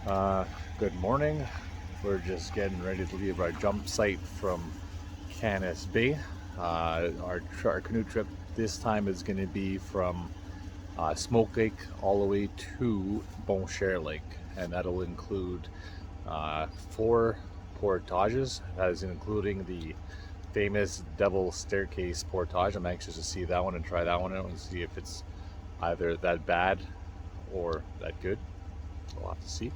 Good morning. We're just getting ready to leave our jump site from Canis Bay. Our canoe trip this time is going to be from Smoke Lake all the way to Bonnechere Lake, and that'll include 4 portages. That is including the famous Devil Staircase portage. I'm anxious to see that one and try that one out and see if it's either that bad or that good. We'll have to see.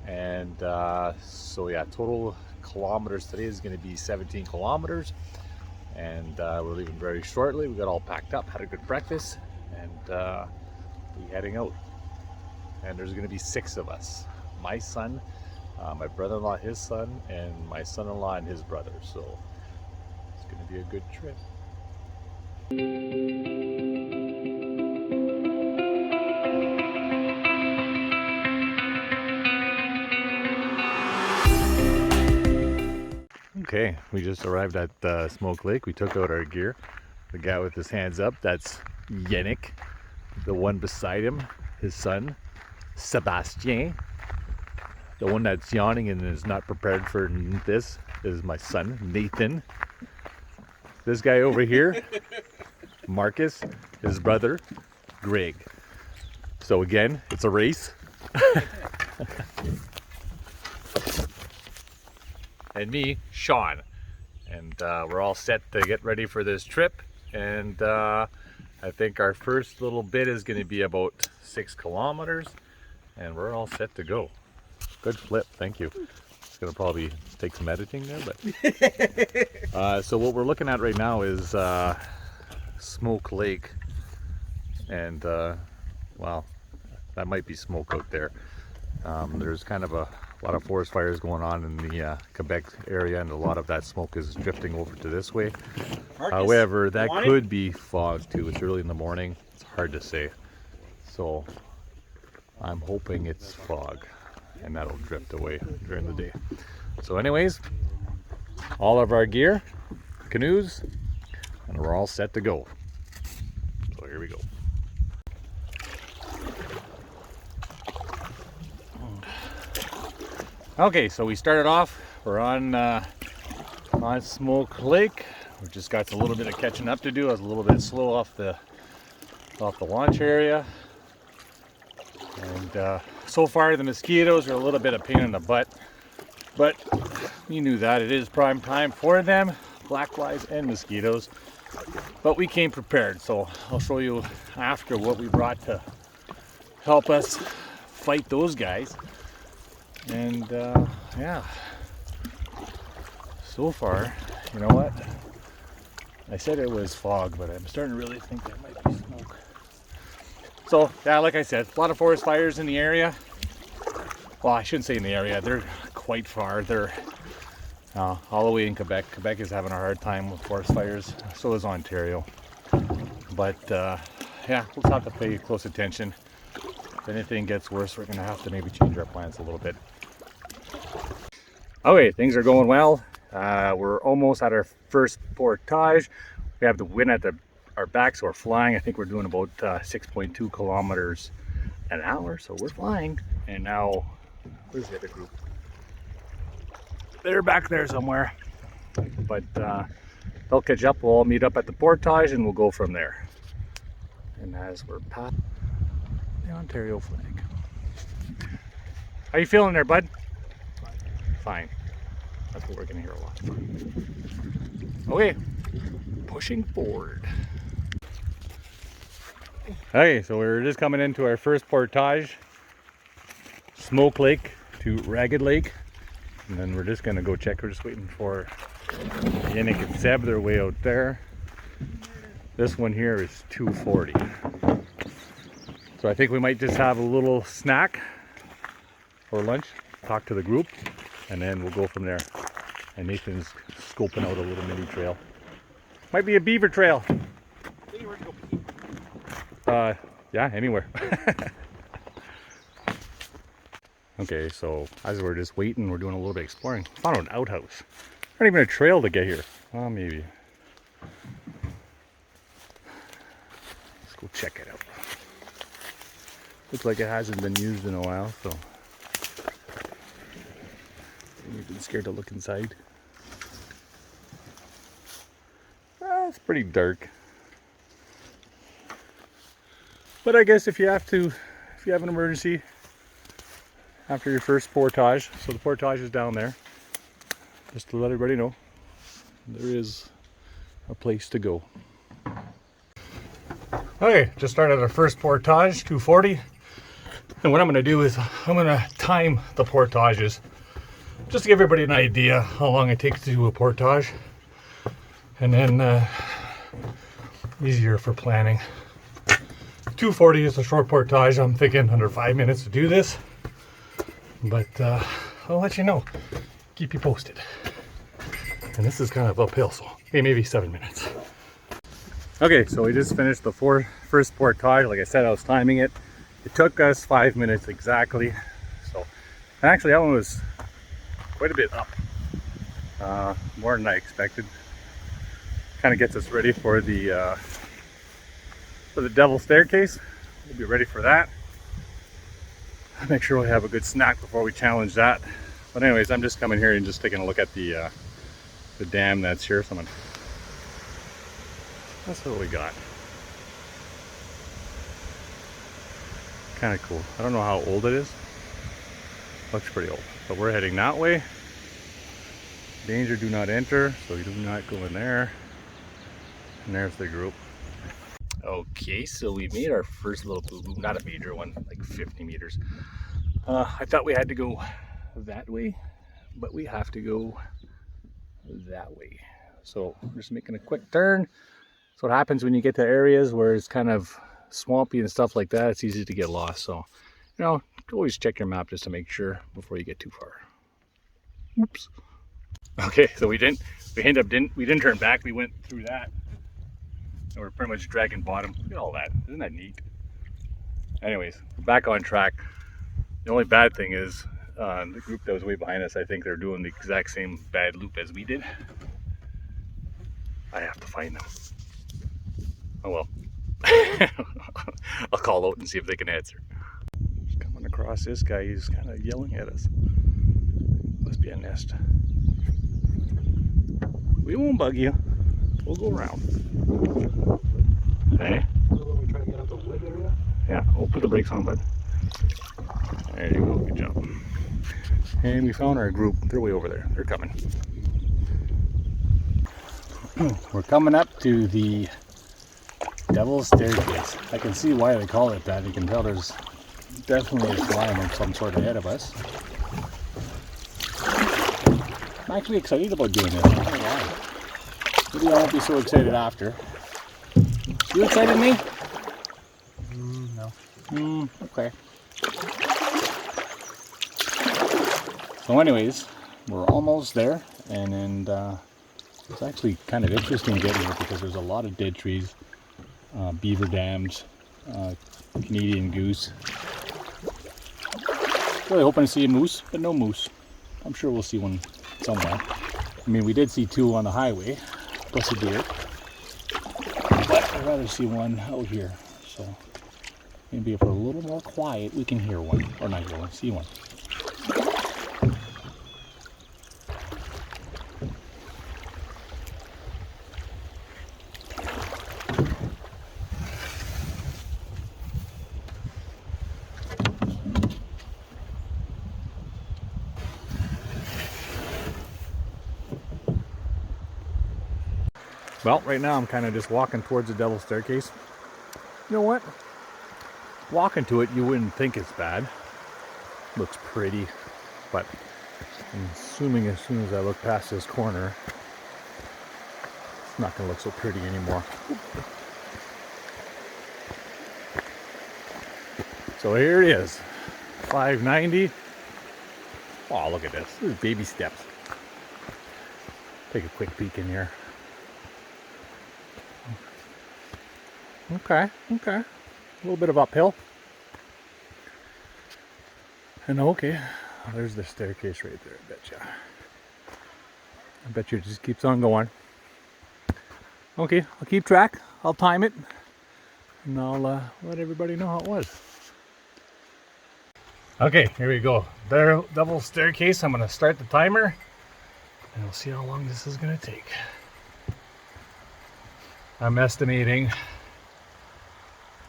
And so yeah, total kilometers today is going to be 17 kilometers, and we're leaving very shortly. We got all packed up, had a good breakfast, and we're heading out. And there's going to be 6 of us: my son, my brother-in-law, his son, and my son-in-law and his brother. So it's going to be a good trip. Okay, we just arrived at Smoke Lake. We took out our gear. The guy with his hands up, that's Yannick. The one beside him, his son, Sebastien. The one that's yawning and is not prepared for this is my son, Nathan. This guy over here, Marcus, his brother, Greg. So again, it's a race. And me, Sean. And we're all set to get ready for this trip. And I think our first little bit is going to be about 6 kilometers. And we're all set to go. Good flip, thank you. It's going to probably take some editing there, but... so what we're looking at right now is Smoke Lake. And, well, that might be smoke out there. There's kind of a lot of forest fires going on in the Quebec area, and a lot of that smoke is drifting over to this way. However, that could be fog too. It's early in the morning. It's hard to say. So I'm hoping it's fog, and that'll drift away during the day. So anyways, all of our gear, canoes, and we're all set to go. So here we go. Okay, so we started off. We're on Smoke Lake. We just got a little bit of catching up to do. I was a little bit slow off the launch area, and so far the mosquitoes are a little bit of pain in the butt. But we knew that it is prime time for them, black flies and mosquitoes. But we came prepared, so I'll show you after what we brought to help us fight those guys. And yeah, so far, you know what? I said it was fog, but I'm starting to really think that might be smoke. So yeah, like I said, a lot of forest fires in the area. Well, I shouldn't say in the area, they're quite far. They're all the way in Quebec. Quebec is having a hard time with forest fires, so is Ontario. But yeah, we'll have to pay close attention. If anything gets worse, we're gonna have to maybe change our plans a little bit. Okay, things are going well. We're almost at our first portage. We have the wind at our back, so we're flying. I think we're doing about 6.2 kilometers an hour, so we're flying. And now, where's the other group? They're back there somewhere. But they'll catch up. We'll all meet up at the portage and we'll go from there. And as we're past the Ontario flag. How you feeling there, bud? Fine. That's what we're gonna hear a lot. Okay, pushing forward. Okay, so we're just coming into our first portage, Smoke Lake to Ragged Lake, and then we're just gonna go check. We're just waiting for Yannick and Seb. They're way out there. This one here is 240. So I think we might just have a little snack for lunch, talk to the group, and then we'll go from there. And Nathan's scoping out a little mini trail. Might be a beaver trail. Yeah, anywhere. Okay, so as we're just waiting, we're doing a little bit of exploring. Found an outhouse. Not even a trail to get here. Oh, maybe. Let's go check it out. Looks like it hasn't been used in a while, so You've been scared to look inside. It's pretty dark. But I guess if you have an emergency after your first portage, so the portage is down there, just to let everybody know, there is a place to go. Okay, just started our first portage, 240. And what I'm gonna do is I'm gonna time the portages just to give everybody an idea how long it takes to do a portage. And then easier for planning. 240 is a short portage. I'm thinking under 5 minutes to do this. But I'll let you know. Keep you posted. And this is kind of uphill, so maybe 7 minutes. Okay, so we just finished the first portage. Like I said, I was timing it. It took us 5 minutes exactly. So, and actually that one was quite a bit up. More than I expected. Kind of gets us ready for the devil staircase. We'll be ready for that. Make sure we have a good snack before we challenge that. But anyways, I'm just coming here and just taking a look at the dam that's here. That's what we got. Kind of cool. I don't know how old it is. Looks pretty old. But we're heading that way. Danger, do not enter. So you do not go in there. And there's the group. Okay, so we made our first little boo-boo. Not a major one, like 50 meters. I thought we had to go that way, but we have to go that way. So we're just making a quick turn. So what happens when you get to areas where it's kind of swampy and stuff like that, it's easy to get lost. So, you know, always check your map just to make sure before you get too far. Oops. Okay, so we didn't turn back. We went through that. And we're pretty much dragging bottom. Look at all that. Isn't that neat? Anyways, we're back on track. The only bad thing is the group that was way behind us, I think they're doing the exact same bad loop as we did. I have to find them. Oh well. I'll call out and see if they can answer. Just coming across this guy, he's kind of yelling at us. Must be a nest. We won't bug you. We'll go around. Hey? Yeah, we'll put the brakes on, bud. There you go, good job. And we found our group. They're way over there. They're coming. We're coming up to the Devil's Staircase. I can see why they call it that. You can tell there's definitely a climb of some sort ahead of us. I'm actually excited about doing this. I don't know why. Maybe I won't be so excited after. You excited, me? No. Okay. So anyways, we're almost there, and it's actually kind of interesting getting here because there's a lot of dead trees, beaver dams, Canadian goose. Really hoping to see a moose, but no moose. I'm sure we'll see one somewhere. I mean, we did see two on the highway, plus a deer. But I'd rather see one out here. So maybe if we're a little more quiet, we can hear one. Or not hear one, see one. Well, right now I'm kind of just walking towards the Devil's Staircase. You know what? Walking to it, you wouldn't think it's bad. Looks pretty, but I'm assuming as soon as I look past this corner, it's not going to look so pretty anymore. So here it is, 590. Oh, look at this. This is baby steps. Take a quick peek in here. Okay. A little bit of uphill. And okay, there's the staircase right there, I bet you it just keeps on going. Okay, I'll keep track, I'll time it, and I'll let everybody know how it was. Okay, here we go. There, double staircase. I'm gonna start the timer and we'll see how long this is gonna take. I'm estimating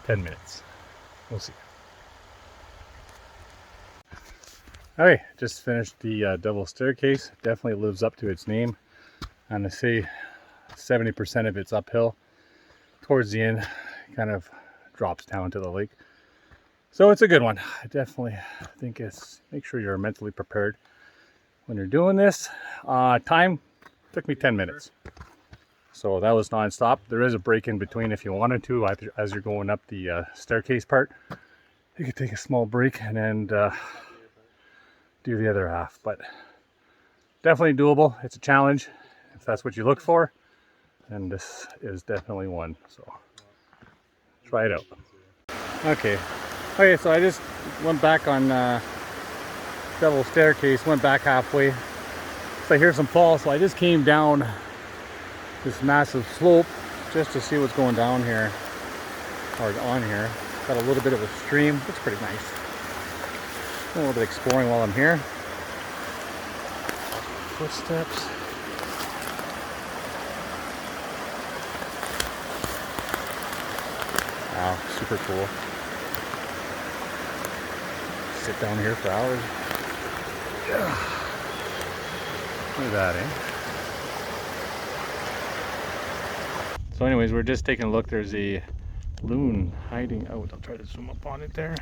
10 minutes. We'll see. Okay, just finished the double staircase. Definitely lives up to its name. I'm gonna say 70% of it's uphill. Towards the end, kind of drops down to the lake. So it's a good one. I definitely think it's, make sure you're mentally prepared when you're doing this. Time took me 10 minutes. So that was non-stop. There is a break in between if you wanted to, as you're going up the staircase part. You could take a small break and then do the other half. But definitely doable. It's a challenge. If that's what you look for, then this is definitely one. So try it out. Okay, so I just went back on double staircase, went back halfway. So I hear some falls, so I just came down this massive slope just to see what's going down here, or on here. Got a little bit of a stream, looks pretty nice. A little bit exploring while I'm here. Footsteps. Wow, super cool. Sit down here for hours. Yeah. Look at that, eh? So anyways, we're just taking a look. There's a loon hiding out. I'll try to zoom up on it there.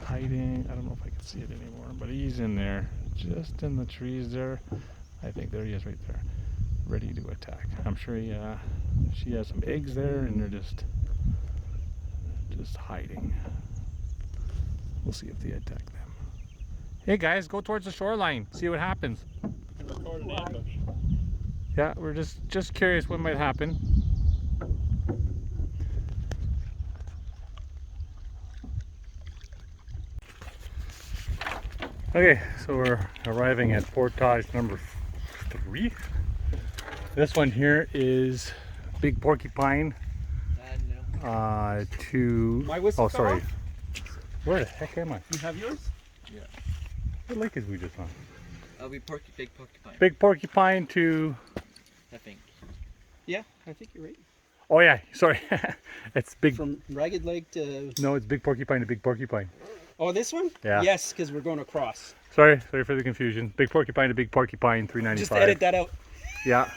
Hiding. I don't know if I can see it anymore, but he's in there. Just in the trees there. I think there he is right there. Ready to attack. I'm sure she has some eggs there and they're just hiding. We'll see if they attack them. Hey guys, go towards the shoreline. See what happens. Yeah, we're just curious what might happen. Okay, so we're arriving at portage number 3. This one here is Big Porcupine. My whistle. Oh, sorry. Where the heck am I? You have yours? Yeah. What lake is we just on? Big Porcupine. Big Porcupine to... I think. Yeah, I think you're right. Oh yeah, sorry. It's Big... From Ragged Lake to... No, it's Big Porcupine to Big Porcupine. Oh, this one? Yeah. Yes, because we're going across. Sorry for the confusion. Big Porcupine to Big Porcupine, 395. Just edit that out. Yeah.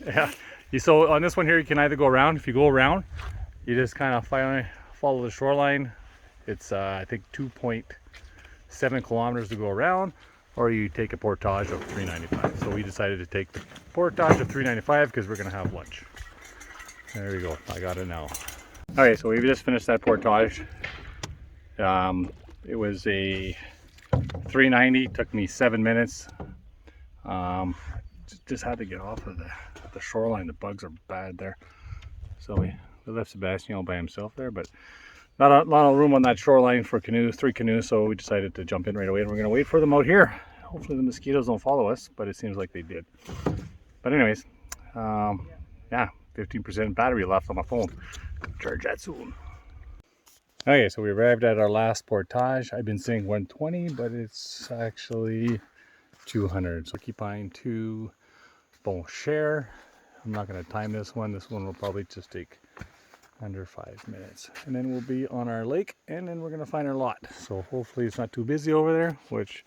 Yeah. So on this one here, you can either go around. If you go around, you just kind of follow the shoreline. It's I think 2.7 kilometers to go around, or you take a portage of 395. So we decided to take the portage of 395 because we're gonna have lunch. There we go. I got it now. All right, so we just finished that portage. It was a 390. Took me 7 minutes. Just had to get off of the shoreline. The bugs are bad there. So we left Sebastian all by himself there, but not a lot of room on that shoreline for canoes, 3 canoes, so we decided to jump in right away, and we're going to wait for them out here. Hopefully the mosquitoes don't follow us, but it seems like they did. But anyways, yeah, 15% battery left on my phone. Charge that soon. Okay, so we arrived at our last portage. I've been saying 120, but it's actually 200. So Porcupine to Bonnechere. I'm not going to time this one. This one will probably just take under 5 minutes. And then we'll be on our lake, and then we're going to find our lot. So hopefully it's not too busy over there, which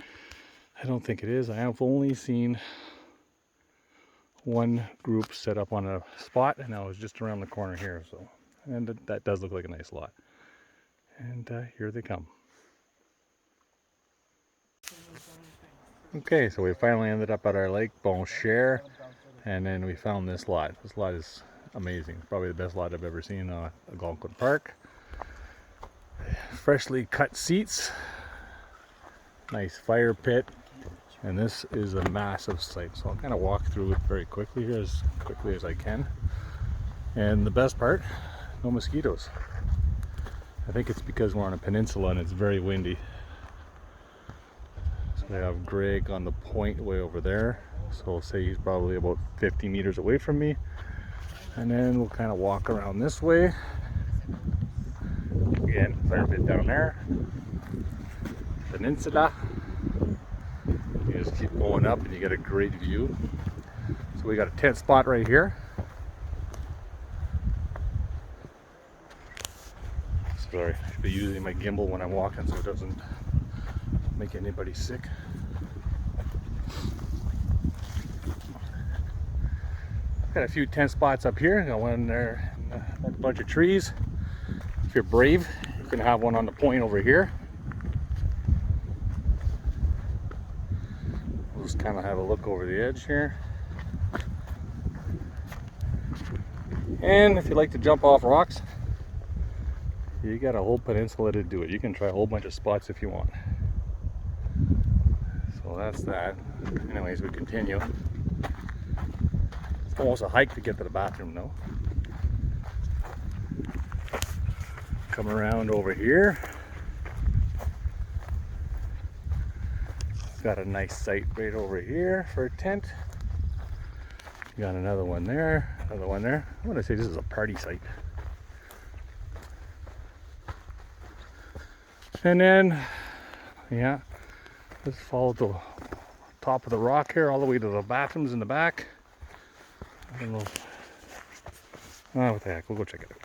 I don't think it is. I have only seen one group set up on a spot, and I was just around the corner here. So, and that does look like a nice lot. And here they come. Okay, so we finally ended up at our lake, Bonnechere, and then we found this lot. This lot is amazing. Probably the best lot I've ever seen in Algonquin Park. Freshly cut seats, nice fire pit, and this is a massive site. So I'll kind of walk through it very quickly here, as quickly as I can. And the best part, no mosquitoes. I think it's because we're on a peninsula and it's very windy. So we have Greg on the point way over there. So I'll say he's probably about 50 meters away from me. And then we'll kind of walk around this way. Again, fire pit down there. peninsula. You just keep going up and you get a great view. So we got a tent spot right here. Sorry, I should be using my gimbal when I'm walking so it doesn't make anybody sick. Got a few tent spots up here. Got one there, a bunch of trees. If you're brave, you can have one on the point over here. We'll just kind of have a look over the edge here. And if you like to jump off rocks, you got a whole peninsula to do it. You can try a whole bunch of spots if you want. So that's that. Anyways, we continue. It's almost a hike to get to the bathroom though. Come around over here. Got a nice site right over here for a tent. Got another one there, another one there. I'm gonna say this is a party site. And then, yeah, just follow the top of the rock here all the way to the bathrooms in the back. I don't know. Oh, what the heck, we'll go check it out.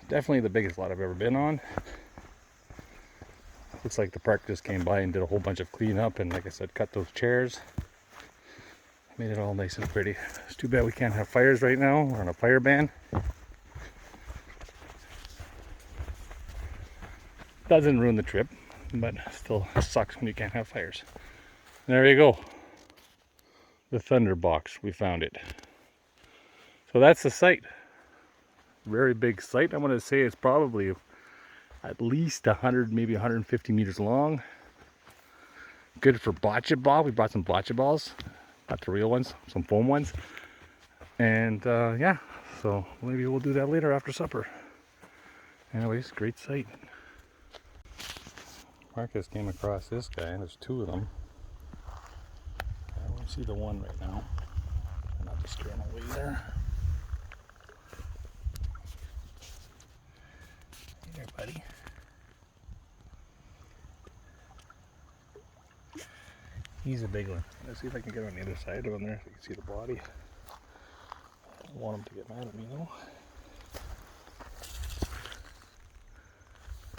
Definitely the biggest lot I've ever been on. Looks like the park just came by and did a whole bunch of cleanup and, like I said, cut those chairs. Made it all nice and pretty. It's too bad we can't have fires right now. We're on a fire ban. Doesn't ruin the trip, but still sucks when you can't have fires. There you go. The Thunder Box, we found it. So that's the site. Very big site. I'm going to say it's probably at least 100, maybe 150 meters long. Good for bocce ball. We brought some bocce balls. Not the real ones, some foam ones. And yeah, so maybe we'll do that later after supper. Anyways, great site. Marcus came across this guy, and there's two of them. I only see the one right now. I'm not just scaring away there. Hey there, buddy. He's a big one. Let's see if I can get on the other side of him there so you can see the body. I don't want him to get mad at me though.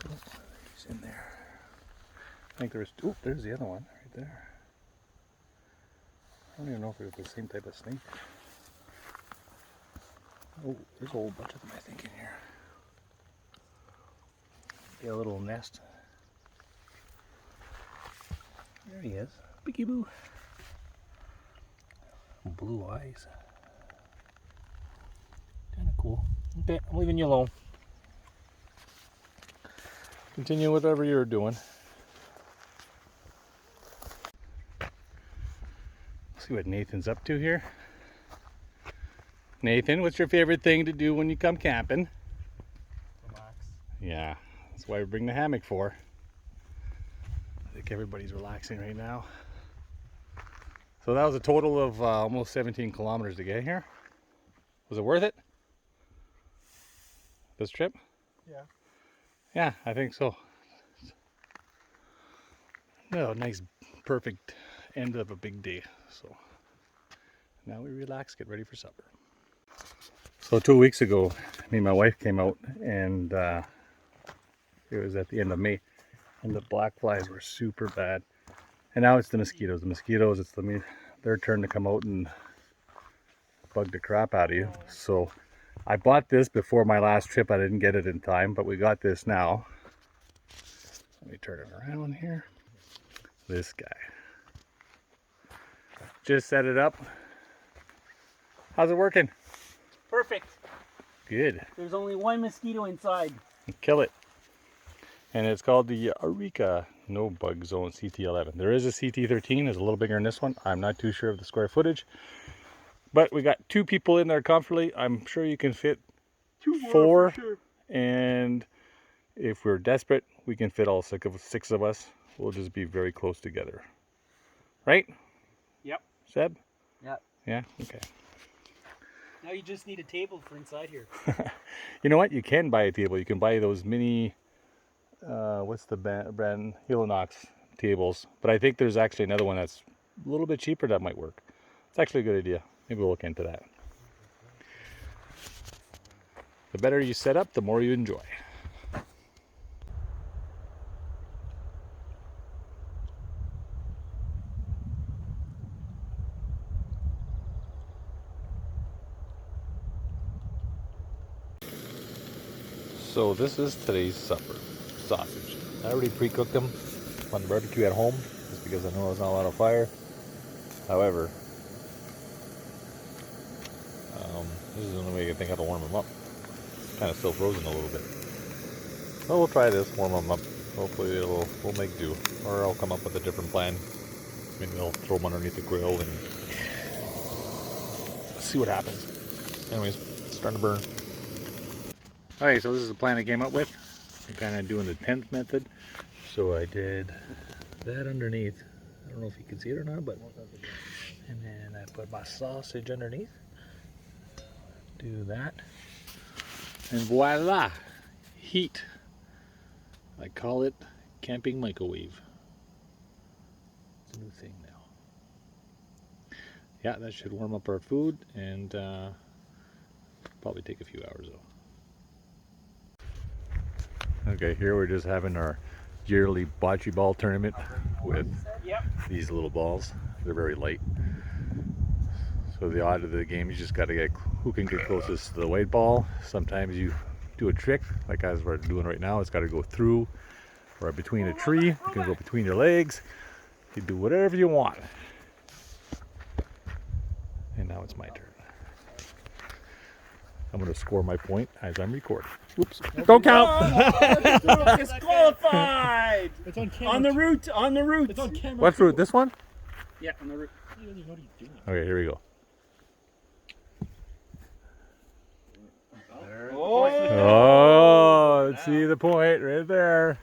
Oh, he's in there. I think there's two. Oh, there's the other one right there. I don't even know if it was the same type of snake. Oh, there's a whole bunch of them I think in here. Get a little nest. There he is. Biggie boo. Blue eyes. Kinda cool. Okay, I'm leaving you alone. Continue whatever you're doing. See what Nathan's up to here. Nathan, what's your favorite thing to do when you come camping? Relax. Yeah, that's why we bring the hammock for. I think everybody's relaxing right now. So that was a total of almost 17 kilometers to get here. Was it worth it? This trip? Yeah. Yeah, I think so. No, nice, perfect end of a big day. So now we relax, get ready for supper. So 2 weeks ago, me and my wife came out, and it was at the end of May, and the black flies were super bad. And now it's the mosquitoes. The mosquitoes, it's their turn to come out and bug the crap out of you. So I bought this before my last trip. I didn't get it in time, but we got this now. Let me turn it around here. This guy. Just set it up. How's it working? Perfect. Good. There's only one mosquito inside. Kill it. And it's called the Eureka No Bug Zone CT11. There is a CT13. It's a little bigger than this one. I'm not too sure of the square footage. But we got two people in there comfortably. I'm sure you can fit four. For sure. And if we're desperate, we can fit all six of us. We'll just be very close together. Right? Yep. Seb? Yep. Yeah? Okay. Now you just need a table for inside here. You know what? You can buy a table. You can buy those mini, what's the brand? Helinox tables. But I think there's actually another one that's a little bit cheaper that might work. It's actually a good idea. Maybe we'll look into that. The better you set up, the more you enjoy. So this is today's supper. Sausage. I already pre-cooked them on the barbecue at home, just because I know there's not a lot of fire. However, this is the only way I can think how to warm them up. It's kind of still frozen a little bit. Well, we'll try this, warm them up. Hopefully we'll make do. Or I'll come up with a different plan. Maybe I'll throw them underneath the grill and see what happens. Anyways, it's starting to burn. Alright, so this is the plan I came up with. I'm kind of doing the tent method. So I did that underneath. I don't know if you can see it or not, but... And then I put my sausage underneath. Do that. And voila! Heat. I call it camping microwave. It's a new thing now. Yeah, that should warm up our food and probably take a few hours though. Okay, here we're just having our yearly bocce ball tournament with these little balls. They're very light. So the odd of the game, you just got to get who can get closest to the white ball. Sometimes you do a trick, like as we're doing right now. It's got to go through or between a tree. You can go between your legs. You do whatever you want. And now it's my turn. I'm going to score my point as I'm recording. Oops. Don't count. Oh, disqualified. It's on camera. On the route. On the route. It's on camera. What fruit? This one? Yeah, on the route. What are you doing? Okay, here we go. Oh, let's see the point right there.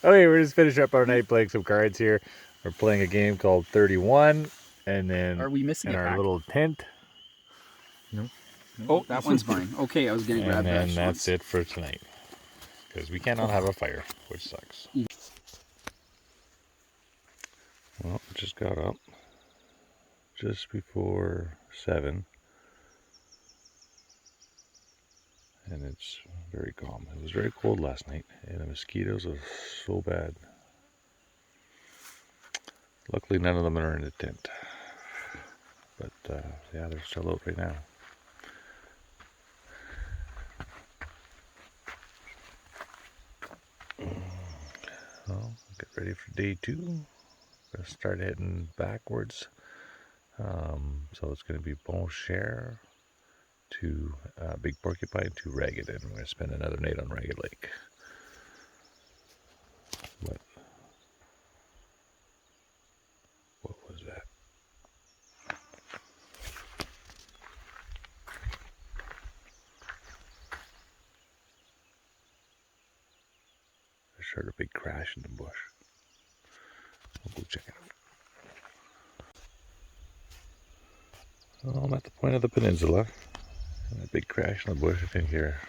Okay, we're just finishing up our night playing some cards here. We're playing a game called 31, and then Are we missing in it our back? little tent. Oh, that one's mine. Okay, I was gonna grab And that. then that's it for tonight. Because we cannot have a fire, which sucks. Well, just got up just before 7. And it's very calm. It was very cold last night, and the mosquitoes are so bad. Luckily, none of them are in the tent. But yeah, they're still out right now. Well, get ready for day 2. Gonna start heading backwards. So it's going to be Bonnechere to Big Porcupine to Ragged, and we're going to spend another night on Ragged Lake. But what was that? I just heard a big crash in the bush. I'll go check it out. Well, I'm at the point of the peninsula. And a big crash in the bush. I think here.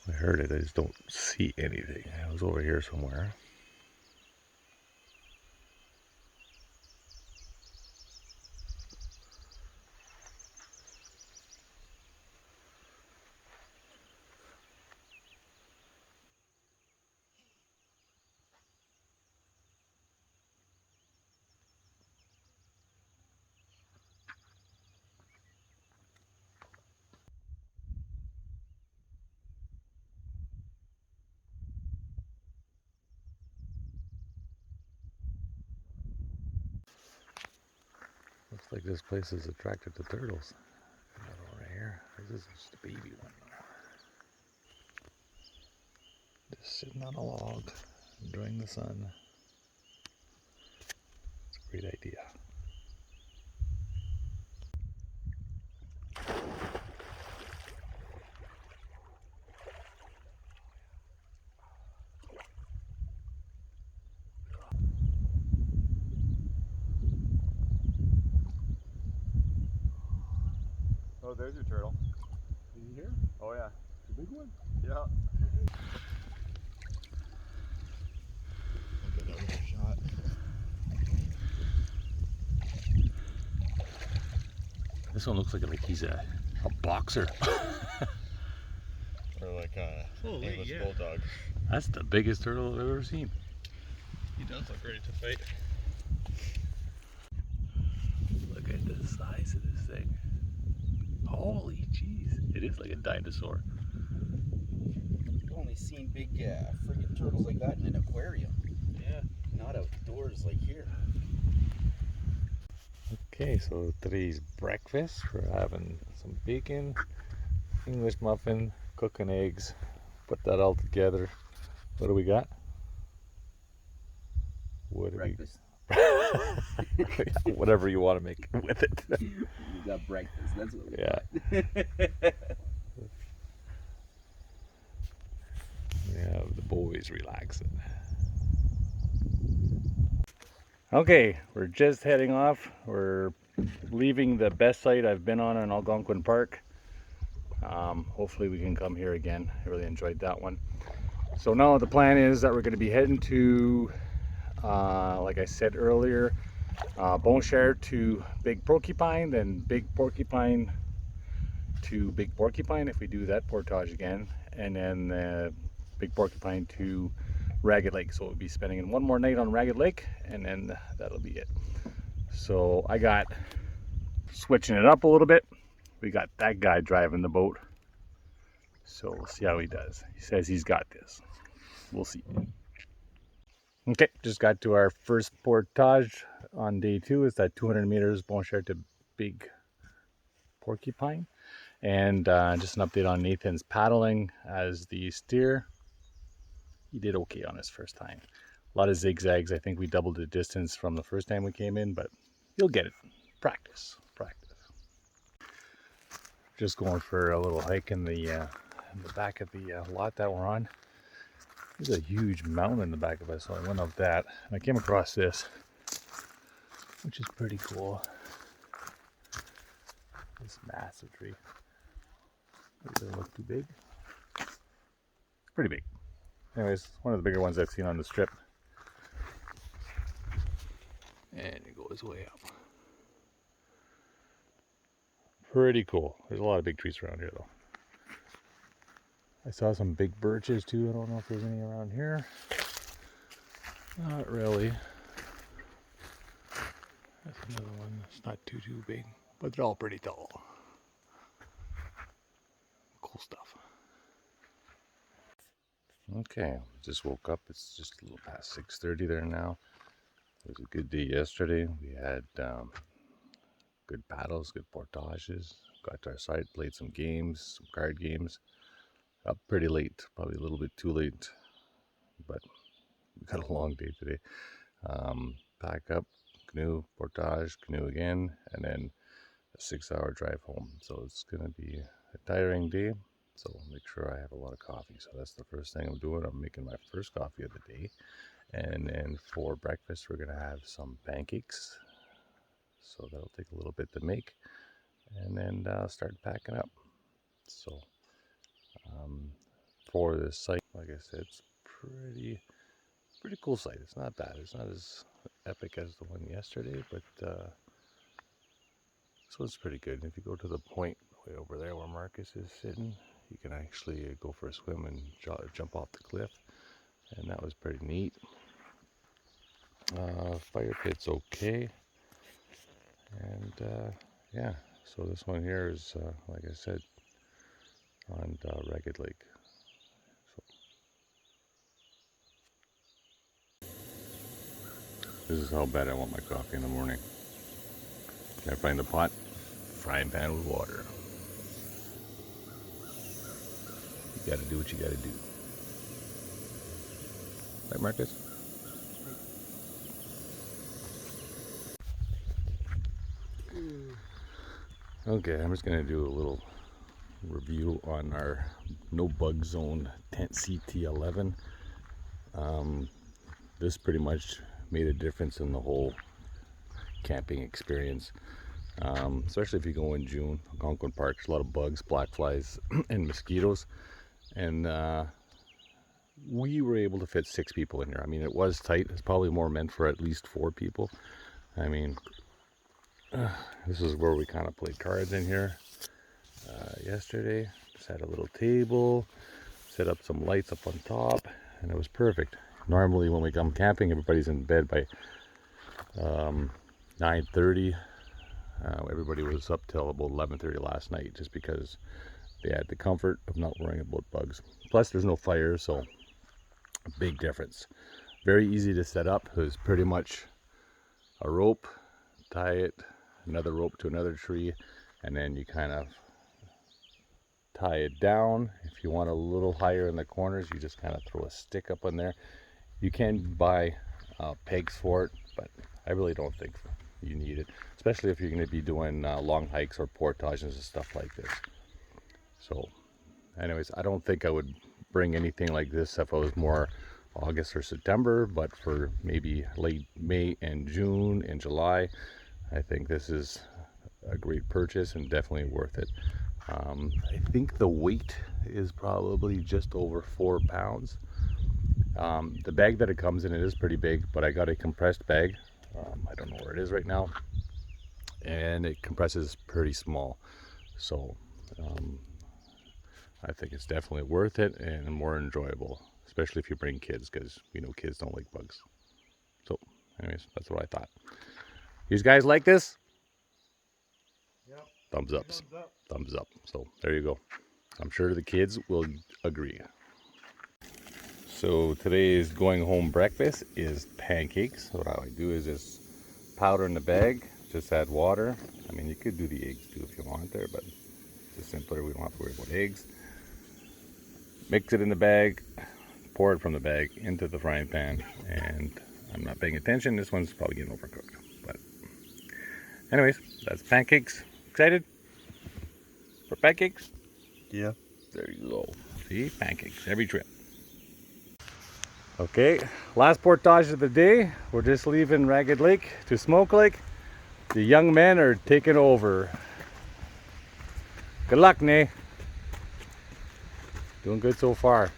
I heard it. I just don't see anything. I was over here somewhere. Looks like this place is attracted to turtles. Another one right here. This is just a baby one. Just sitting on a log, enjoying the sun. It's a great idea. Oh, there's your turtle. Is he here? Oh yeah. The big one? Yeah. I'll get another shot. This one looks like he's a boxer. Or like a Holy, English yeah. bulldog. That's the biggest turtle I've ever seen. He does look ready to fight. Look at the size of this thing. Holy jeez. It is like a dinosaur. I've only seen big friggin' turtles like that in an aquarium. Yeah. Not outdoors like here. Okay, so today's breakfast, we're having some bacon, English muffin, cooking eggs, put that all together. What do we got? What do Breakfast. we whatever you want to make with it. We got breakfast. That's what we Yeah. got. We have the boys relaxing. Okay, we're just heading off. We're leaving the best site I've been on in Algonquin Park. Hopefully we can come here again. I really enjoyed that one. So now the plan is that we're going to be heading to, like I said earlier, Bonnechere to Big Porcupine, then Big Porcupine to Big Porcupine if we do that portage again, and then Big Porcupine to Ragged Lake. So we'll be spending one more night on Ragged Lake, and then that'll be it. So I got switching it up a little bit. We got that guy driving the boat, so we'll see how he does. He says he's got this. We'll see. Okay, just got to our first portage on day 2. It's that 200 meters Bonnechere to Big Porcupine. And just an update on Nathan's paddling as the steer. He did okay on his first time. A lot of zigzags. I think we doubled the distance from the first time we came in, but you'll get it. Practice, practice. Just going for a little hike in the back of the lot that we're on. There's a huge mountain in the back of us, so I went up that, and I came across this, which is pretty cool. This massive tree. It doesn't look too big. It's pretty big. Anyways, one of the bigger ones I've seen on the strip. And it goes way up. Pretty cool. There's a lot of big trees around here though. I saw some big birches too. I don't know if there's any around here. Not really. That's another one that's not too big, but they're all pretty tall. Cool stuff. Okay, just woke up. It's just a little past 6:30 there now. It was a good day yesterday. We had good paddles, good portages. Got to our site, played some games, some card games. Up pretty late, probably a little bit too late, but we got a long day today. Pack up, canoe, portage, canoe again, and then a 6-hour drive home. So it's gonna be a tiring day. So make sure I have a lot of coffee. So that's the first thing I'm doing. I'm making my first coffee of the day. And then for breakfast, we're gonna have some pancakes. So that'll take a little bit to make. And then start packing up. So for this site, like I said, it's pretty cool site. It's not bad. It's not as epic as the one yesterday, but this one's pretty good. And if you go to the point way over there where Marcus is sitting, you can actually go for a swim and jump off the cliff, and that was pretty neat. Fire pit's okay, and yeah, so this one here is like I said, on Ragged Lake. So this is how bad I want my coffee in the morning. Can I find the pot? Frying pan with water. You gotta do what you gotta do. Right, Marcus? Okay, I'm just gonna do a little review on our no bug zone tent CT11. This pretty much made a difference in the whole camping experience. especially if you go in June. Algonquin Park, there's a lot of bugs, black flies, and mosquitoes. And we were able to fit 6 people in here. I mean, it was tight. It's probably more meant for at least 4 people. I mean, this is where we kind of played cards in here yesterday. Just had a little table, set up some lights up on top, and it was perfect. Normally when we come camping, everybody's in bed by 9:30. Everybody was up till about 11:30 last night, just because they had the comfort of not worrying about bugs. Plus there's no fire, so a big difference. Very easy to set up. It was pretty much a rope, tie it, another rope to another tree, and then you kind of tie it down. If you want a little higher in the corners, you just kind of throw a stick up in there. You can buy pegs for it, but I really don't think you need it, especially if you're going to be doing long hikes or portages and stuff like this. So anyways, I don't think I would bring anything like this if it was more August or September, but for maybe late May and June and July, I think this is a great purchase and definitely worth it. I think the weight is probably just over 4 pounds. The bag that it comes in, it is pretty big, but I got a compressed bag. I don't know where it is right now, and it compresses pretty small. So I think it's definitely worth it and more enjoyable, especially if you bring kids, because you know kids don't like bugs. So anyways, that's what I thought. You guys like this? Yep. Thumbs up. Thumbs up. So there you go. I'm sure the kids will agree. So today's going home breakfast is pancakes. So what I do is just powder in the bag, just add water. I mean, you could do the eggs too if you want there, but it's just simpler. We don't have to worry about eggs. Mix it in the bag, pour it from the bag into the frying pan, and I'm not paying attention. This one's probably getting overcooked. But anyways, that's pancakes. Excited for pancakes? Yeah. There you go. See, pancakes every trip. Okay, last portage of the day. We're just leaving Ragged Lake to Smoke Lake. The young men are taking over. Good luck, Nay. Doing good so far.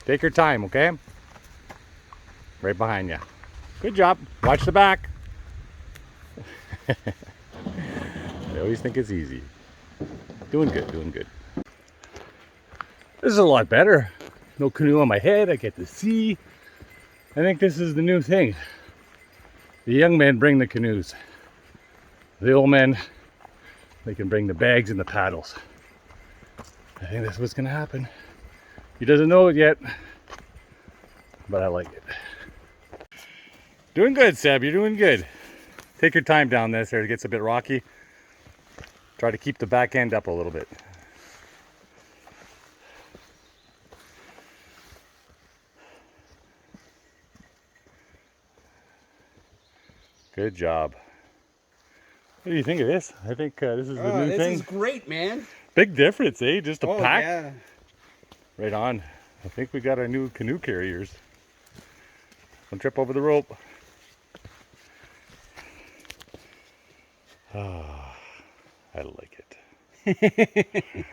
Take your time, okay? Right behind you. Good job. Watch the back. I always think it's easy. Doing good, doing good. This is a lot better. No canoe on my head, I get to see. I think this is the new thing. The young men bring the canoes. The old men, they can bring the bags and the paddles. I think that's what's gonna happen. He doesn't know it yet, but I like it. Doing good, Seb, you're doing good. Take your time down this there, it gets a bit rocky. Try to keep the back end up a little bit. Good job. What do you think of this? I think this is the new thing. This is great, man. Big difference, eh? Just a pack. Yeah. Right on. I think we got our new canoe carriers. Don't trip over the rope. Ah, I like it. A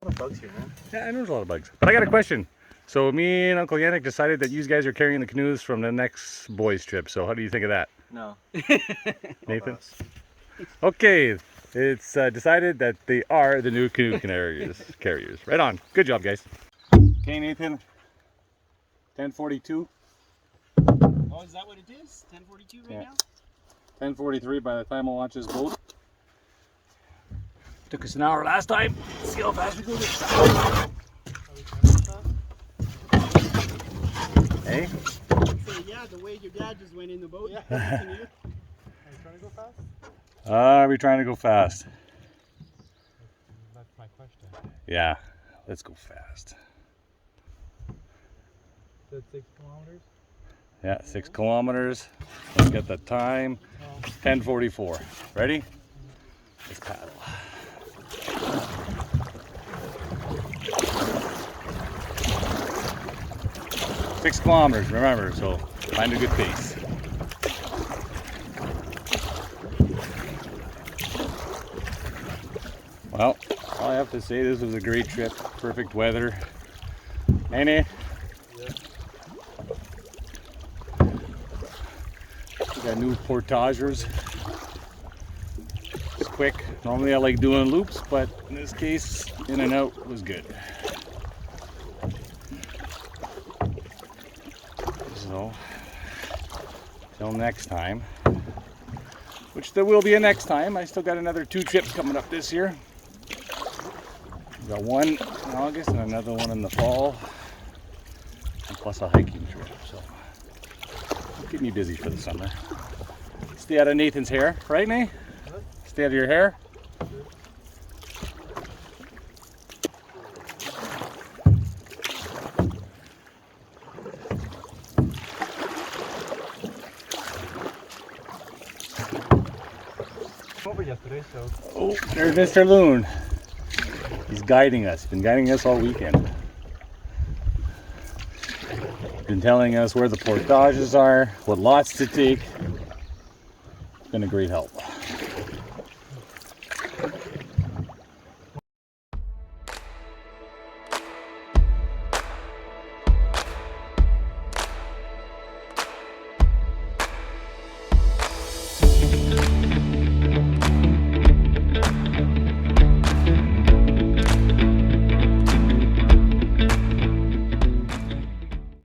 lot of bugs here, man. Yeah, I know there's a lot of bugs. But I got a question. So me and Uncle Yannick decided that you guys are carrying the canoes from the next boys trip. So how do you think of that? No. Nathan? Okay, it's decided that they are the new canoe carriers. Right on. Good job, guys. Okay, Nathan. 10:42. Oh, is that what it is? 10:42 right now? 10:43 by the time I launch this boat. Took us an hour last time. Let's see how fast we go this time. Hey? So, yeah, the way your dad just went in the boat. Yeah. Are you trying to go fast? Are we trying to go fast? That's my question. Yeah, let's go fast. That's 6 kilometers? Yeah, 6 kilometers. Let's get the time. 10:44. Ready? Let's paddle. Six kilometers, remember, so find a good pace. Well, all I have to say, this was a great trip. Perfect weather. Any? Yeah. We got new Portages. It's quick. Normally I like doing loops, but in this case, in and out was good. So, till next time, which there will be a next time. I still got another 2 trips coming up this year. Got one in August and another one in the fall, and plus a hiking trip. So keep me busy for the summer. Stay out of Nathan's hair, right, Nate? What? Stay out of your hair. Over yesterday, so. Oh, there's Mr. Loon. He's guiding us. He's been guiding us all weekend. Been telling us where the portages are, what lots to take. It's been a great help.